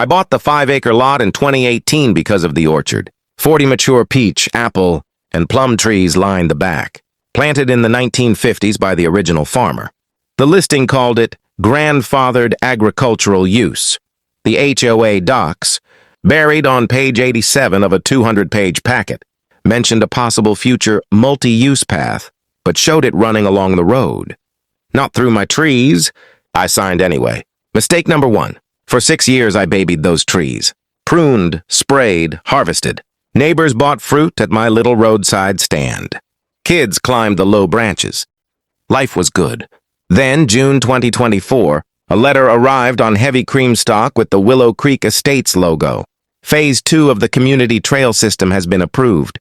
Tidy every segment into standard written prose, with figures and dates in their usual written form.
I bought the 5-acre lot in 2018 because of the orchard. 40 mature peach, apple, and plum trees lined the back, planted in the 1950s by the original farmer. The listing called it grandfathered agricultural use. The HOA docs, buried on page 87 of a 200-page packet, mentioned a possible future multi-use path, but showed it running along the road. Not through my trees. I signed anyway. Mistake number 1. For 6 years I babied those trees. Pruned, sprayed, harvested. Neighbors bought fruit at my little roadside stand. Kids climbed the low branches. Life was good. Then, June 2024, a letter arrived on heavy cream stock with the Willow Creek Estates logo. Phase 2 of the community trail system has been approved.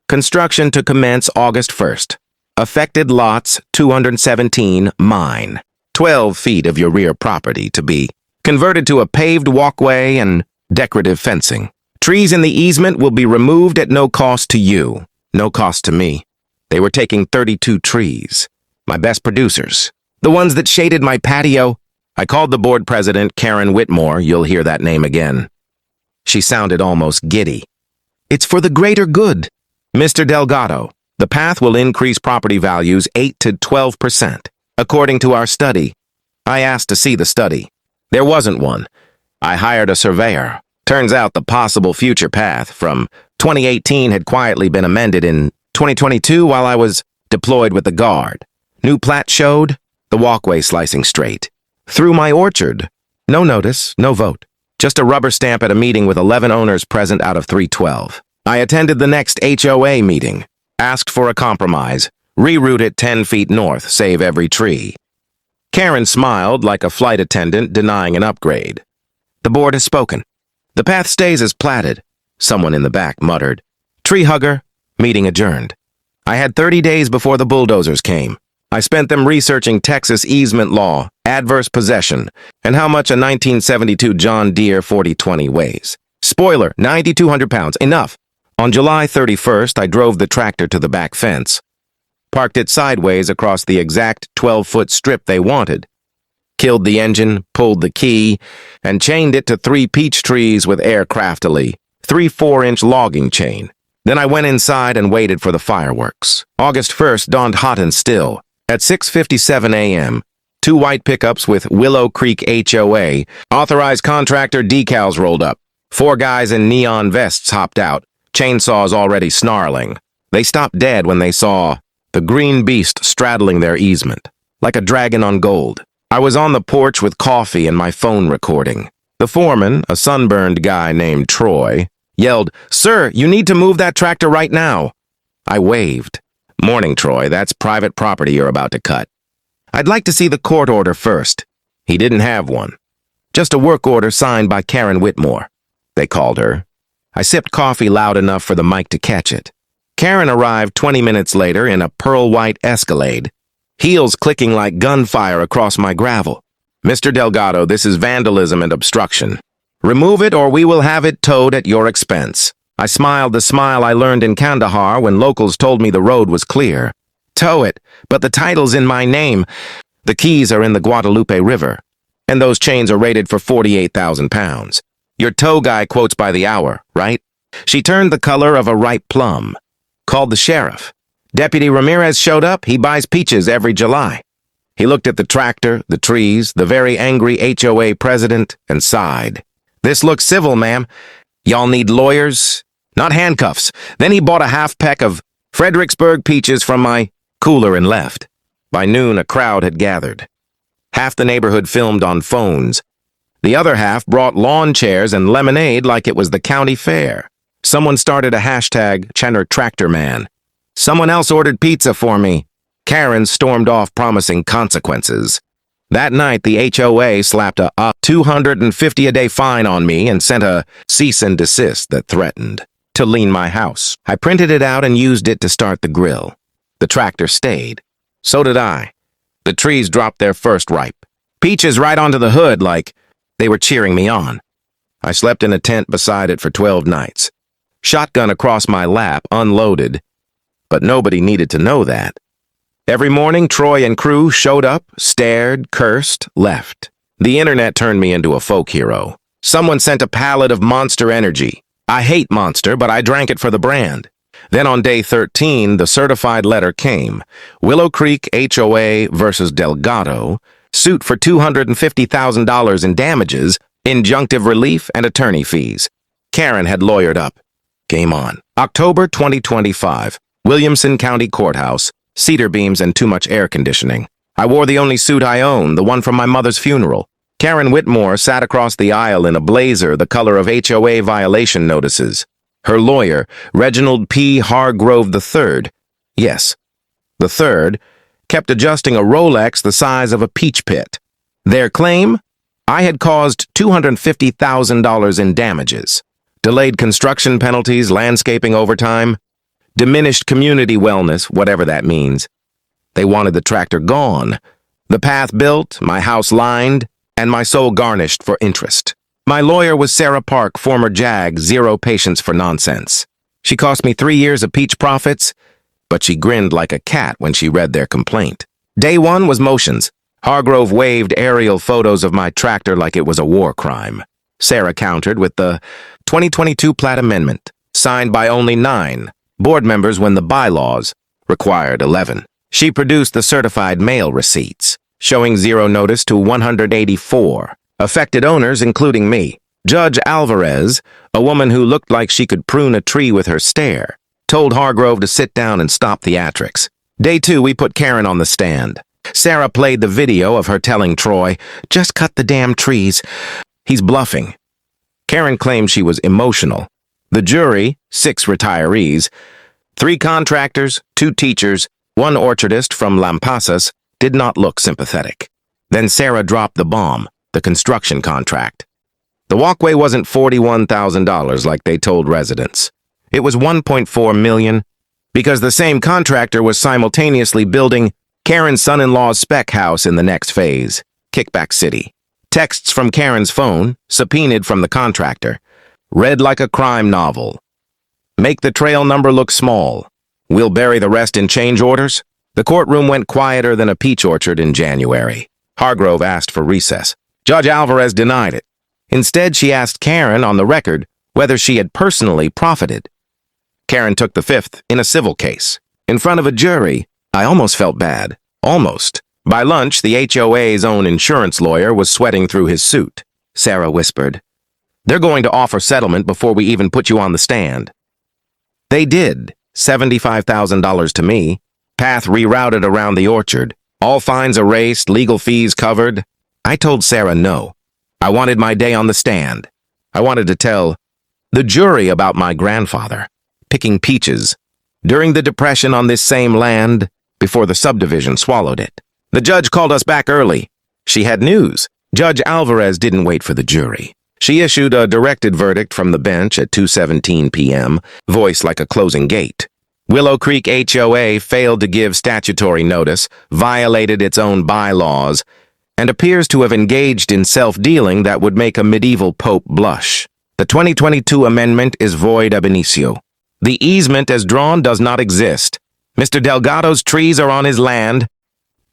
Construction to commence August 1st. Affected lots 217 mine. 12 feet of your rear property to be converted to a paved walkway and decorative fencing. Trees in the easement will be removed at no cost to you, no cost to me. They were taking 32 trees, my best producers, the ones that shaded my patio. I called the board president, Karen Whitmore. You'll hear that name again. She sounded almost giddy. It's for the greater good. Mr. Delgado, the path will increase property values 8 to 12%, according to our study. I asked to see the study. There wasn't one. I hired a surveyor. Turns out the possible future path from 2018 had quietly been amended in 2022 while I was deployed with the Guard. New plat showed the walkway slicing straight. Through my orchard. No notice, no vote. Just a rubber stamp at a meeting with 11 owners present out of 312. I attended the next HOA meeting. Asked for a compromise. Reroute it 10 feet north, save every tree. Karen smiled like a flight attendant denying an upgrade. The board has spoken. The path stays as platted, someone in the back muttered. Tree hugger, meeting adjourned. I had 30 days before the bulldozers came. I spent them researching Texas easement law, adverse possession, and how much a 1972 John Deere 4020 weighs. Spoiler, 9,200 pounds, enough. On July 31st, I drove the tractor to the back fence, parked it sideways across the exact 12-foot strip they wanted. Killed the engine, pulled the key, and chained it to 3 peach trees with aircraftily, 3 4-inch logging chain. Then I went inside and waited for the fireworks. August 1st dawned hot and still. At 6:57 a.m., 2 white pickups with Willow Creek HOA, authorized contractor decals rolled up. 4 guys in neon vests hopped out, chainsaws already snarling. They stopped dead when they saw the green beast straddling their easement, like a dragon on gold. I was on the porch with coffee and my phone recording. The foreman, a sunburned guy named Troy, yelled, "Sir, you need to move that tractor right now." I waved. "Morning, Troy, that's private property you're about to cut." "I'd like to see the court order first." He didn't have one. Just a work order signed by Karen Whitmore. They called her. I sipped coffee loud enough for the mic to catch it. Karen arrived 20 minutes later in a pearl-white Escalade, heels clicking like gunfire across my gravel. "Mr. Delgado, this is vandalism and obstruction. Remove it or we will have it towed at your expense." I smiled the smile I learned in Kandahar when locals told me the road was clear. "Tow it, but the title's in my name. The keys are in the Guadalupe River, and those chains are rated for 48,000 pounds. Your tow guy quotes by the hour, right?" She turned the color of a ripe plum. Called the sheriff. Deputy Ramirez showed up. He buys peaches every July. He looked at the tractor, the trees, the very angry HOA president, and sighed. "This looks civil, ma'am. Y'all need lawyers, not handcuffs." Then he bought a half-peck of Fredericksburg peaches from my cooler and left. By noon, a crowd had gathered. Half the neighborhood filmed on phones. The other half brought lawn chairs and lemonade like it was the county fair. Someone started a hashtag #ChennerTractorMan. Someone else ordered pizza for me. Karen stormed off promising consequences. That night, the HOA slapped a $250 a day fine on me and sent a cease and desist that threatened to lien my house. I printed it out and used it to start the grill. The tractor stayed. So did I. The trees dropped their first ripe. Peaches right onto the hood like they were cheering me on. I slept in a tent beside it for 12 nights. Shotgun across my lap, unloaded. But nobody needed to know that. Every morning, Troy and crew showed up, stared, cursed, left. The internet turned me into a folk hero. Someone sent a pallet of Monster Energy. I hate Monster, but I drank it for the brand. Then on day 13, the certified letter came. Willow Creek HOA versus Delgado. Suit for $250,000 in damages, injunctive relief, and attorney fees. Karen had lawyered up. Game on. October 2025. Williamson County Courthouse. Cedar beams and too much air conditioning. I wore the only suit I own, the one from my mother's funeral. Karen Whitmore sat across the aisle in a blazer the color of HOA violation notices. Her lawyer, Reginald P. Hargrove III, yes, the third, kept adjusting a Rolex the size of a peach pit. Their claim? I had caused $250,000 in damages. Delayed construction penalties, landscaping overtime, diminished community wellness, whatever that means. They wanted the tractor gone, the path built, my house lined, and my soul garnished for interest. My lawyer was Sarah Park, former JAG, zero patience for nonsense. She cost me 3 years of peach profits, but she grinned like a cat when she read their complaint. Day 1 was motions. Hargrove waved aerial photos of my tractor like it was a war crime. Sarah countered with the 2022 Plat Amendment, signed by only 9 board members when the bylaws required 11. She produced the certified mail receipts, showing zero notice to 184. Affected owners, including me. Judge Alvarez, a woman who looked like she could prune a tree with her stare, told Hargrove to sit down and stop theatrics. Day 2, we put Karen on the stand. Sarah played the video of her telling Troy, "Just cut the damn trees. He's bluffing." Karen claimed she was emotional. The jury, 6 retirees, 3 contractors, 2 teachers, 1 orchardist from Lampasas, did not look sympathetic. Then Sarah dropped the bomb. The construction contract. The walkway wasn't $41,000 like they told residents. It was $1.4 million because the same contractor was simultaneously building Karen's son-in-law's spec house in the next phase, Kickback City. Texts from Karen's phone, subpoenaed from the contractor, read like a crime novel. Make the trail number look small. We'll bury the rest in change orders. The courtroom went quieter than a peach orchard in January. Hargrove asked for recess. Judge Alvarez denied it. Instead, she asked Karen on the record whether she had personally profited. Karen took the fifth in a civil case. In front of a jury, I almost felt bad. Almost. By lunch, the HOA's own insurance lawyer was sweating through his suit. Sarah whispered, "They're going to offer settlement before we even put you on the stand." They did. $75,000 to me. Path rerouted around the orchard. All fines erased, legal fees covered. I told Sarah no. I wanted my day on the stand. I wanted to tell the jury about my grandfather, picking peaches, during the Depression on this same land, before the subdivision swallowed it. The judge called us back early. She had news. Judge Alvarez didn't wait for the jury. She issued a directed verdict from the bench at 2:17 p.m., voice like a closing gate. Willow Creek HOA failed to give statutory notice, violated its own bylaws, and appears to have engaged in self-dealing that would make a medieval pope blush. The 2022 amendment is void ab initio. The easement as drawn does not exist. Mr. Delgado's trees are on his land.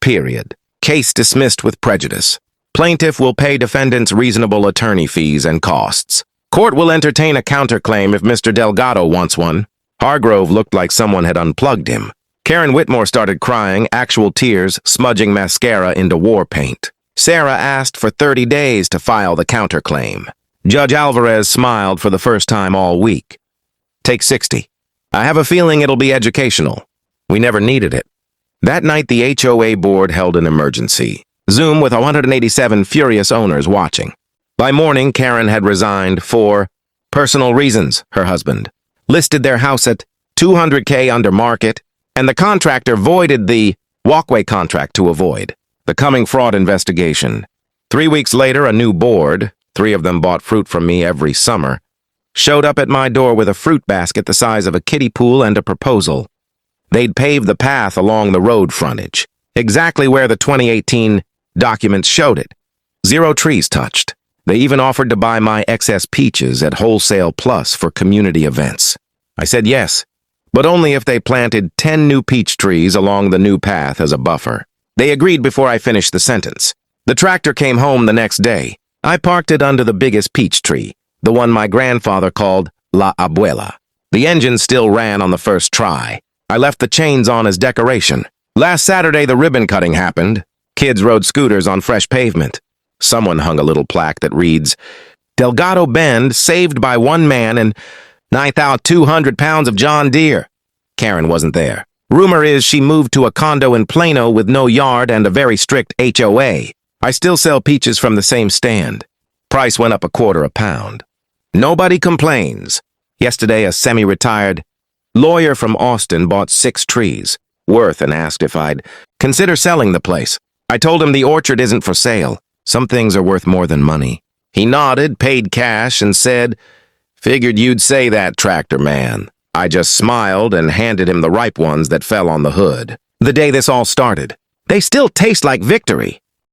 Period. Case dismissed with prejudice. Plaintiff will pay defendants reasonable attorney fees and costs. Court will entertain a counterclaim if Mr. Delgado wants one. Hargrove looked like someone had unplugged him. Karen Whitmore started crying, actual tears, smudging mascara into war paint. Sarah asked for 30 days to file the counterclaim. Judge Alvarez smiled for the first time all week. Take 60. I have a feeling it'll be educational. We never needed it. That night, the HOA board held an emergency. Zoom with 187 furious owners watching. By morning, Karen had resigned for personal reasons, her husband. Listed their house at $200K under market, and the contractor voided the Walkway contract to avoid the coming fraud investigation. 3 weeks later, a new board, 3 of them bought fruit from me every summer, showed up at my door with a fruit basket the size of a kiddie pool and a proposal. They'd paved the path along the road frontage, exactly where the 2018 documents showed it. 0 trees touched. They even offered to buy my excess peaches at Wholesale Plus for community events. I said yes, but only if they planted 10 new peach trees along the new path as a buffer. They agreed before I finished the sentence. The tractor came home the next day. I parked it under the biggest peach tree, the one my grandfather called La Abuela. The engine still ran on the first try. I left the chains on as decoration. Last Saturday, the ribbon cutting happened. Kids rode scooters on fresh pavement. Someone hung a little plaque that reads, Delgado Bend saved by one man and 9,200 pounds of John Deere. Karen wasn't there. Rumor is she moved to a condo in Plano with no yard and a very strict HOA. I still sell peaches from the same stand. Price went up $0.25 a pound. Nobody complains. Yesterday, a semi-retired lawyer from Austin bought 6 trees, worth, and asked if I'd consider selling the place. I told him the orchard isn't for sale. Some things are worth more than money. He nodded, paid cash, and said, Figured you'd say that, tractor man. I just smiled and handed him the ripe ones that fell on the hood. The day this all started. They still taste like victory.